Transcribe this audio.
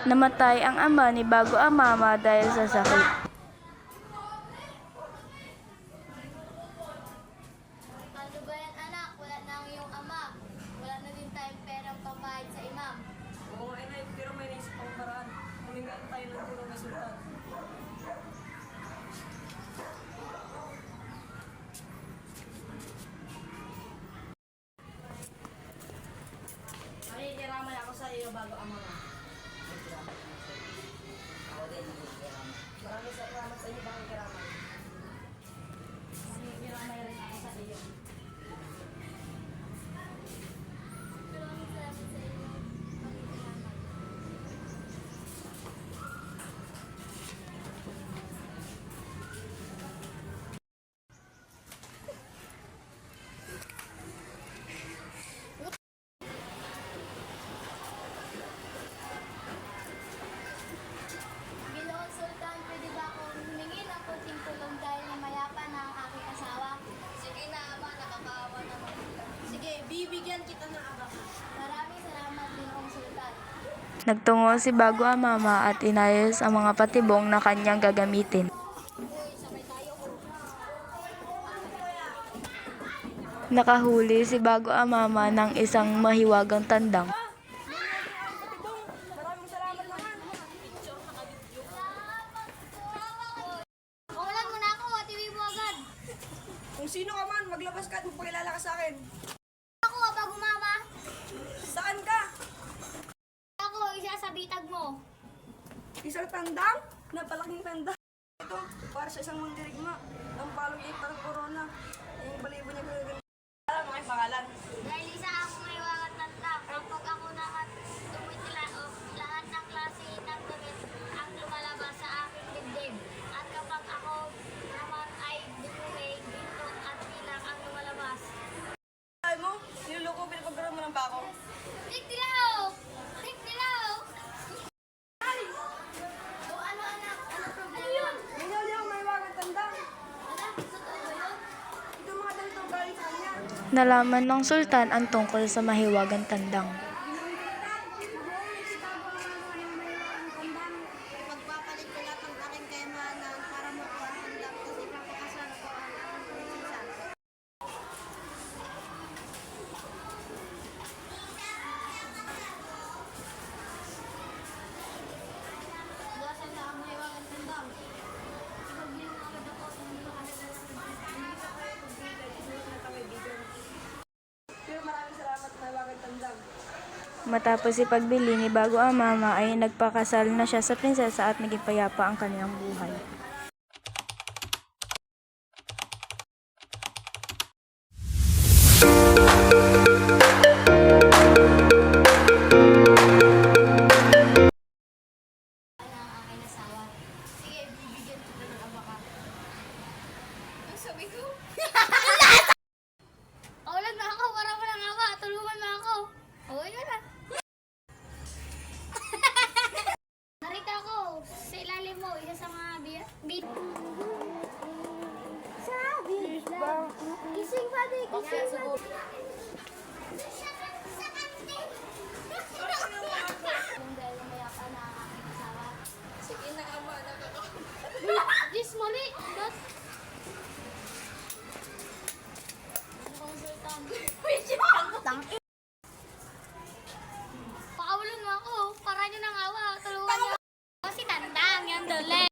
Namatay ang ama ni Bago ang Mama dahil sa sakit. Ano ba yan, anak? Wala na ang iyong ama. Wala na din tayong perang pambayad sa imam. Oo nga, inay, pero may naisip akong paraan. Humingaan tayo ng tulong ng sultan. Nakikiramay ako sa iyo bago ang mga. Ako din nakikiramay. Maraming salamat sa iyo, nakikiramay. Nakikiramay rin ako sa iyo. Maraming salamat sa iyo. Pagkikalaman. Ginoong Sultan, pwede ba akong humingi ng kunting tulong dahil namayapa na ang aking asawa? Sige na, ama. Nakakaawa naman. Sige, bibigyan kita ng abak. Maraming salamat, Ginoong Sultan. Nagtungo si Bago ang Mama at inayos ang mga patibong na kanyang gagamitin. Nakahuli si Bago ang Mama ng isang mahiwagang tandang. Maraming salamat naman. Kawalan mo na ako, atiwi mo agad. Kung sino ka man, maglabas ka at magpakilala ka sa akin. Ako, Bago Mama. Saan ka? Ako, isa sa bitag mo. Isang tandang? Napalaking tandang. Ito, para sa isang mandirigma. Ang palong ay parang corona. Yung balibo niya gagawin. Alam mo ang pangalan? Dahil isa akong maiwangat tanda, kapag ako naman tumitila o lahat ng klase ng damit ang lumalabas sa aking dibdib. At kapag ako naman ay dumumi, ginto at bilang ang lumalabas. Sabi mo, niluloko, pinapagkaroon mo ng bako. Tigdilaw! Tigdilaw! O ano anak? Ano problema? Hindi ako may wagang tandang. Anak, totoo ba yun? Ito mga dalito galing sa kanya. Nalaman ng sultan ang tungkol sa mahiwagang tandang. Pagpapalit ko lahat ng aking kayamanan para makuha ang tandang kasi papakasal ko ang aking prinsesa. Gasan na ang maiwangat tandang. Ipagbilin mo agad ako ng mga Pero maraming salamat may wagang tandang. Matapos ipagbili ni Bago ang Mama ay nagpakasal na siya sa prinsesa at naging payapa ang kanilang buhay. ang aking asawa. Sige, bibigyan kita ng abaka. Ang sabi ko? Kawalan na ako, para walang awa. Tulungan mo ako. Okay ka na. Narita ako sa ilalim mo, isa sa mga beat. Sabi lang. Kising pa di, kising pa di.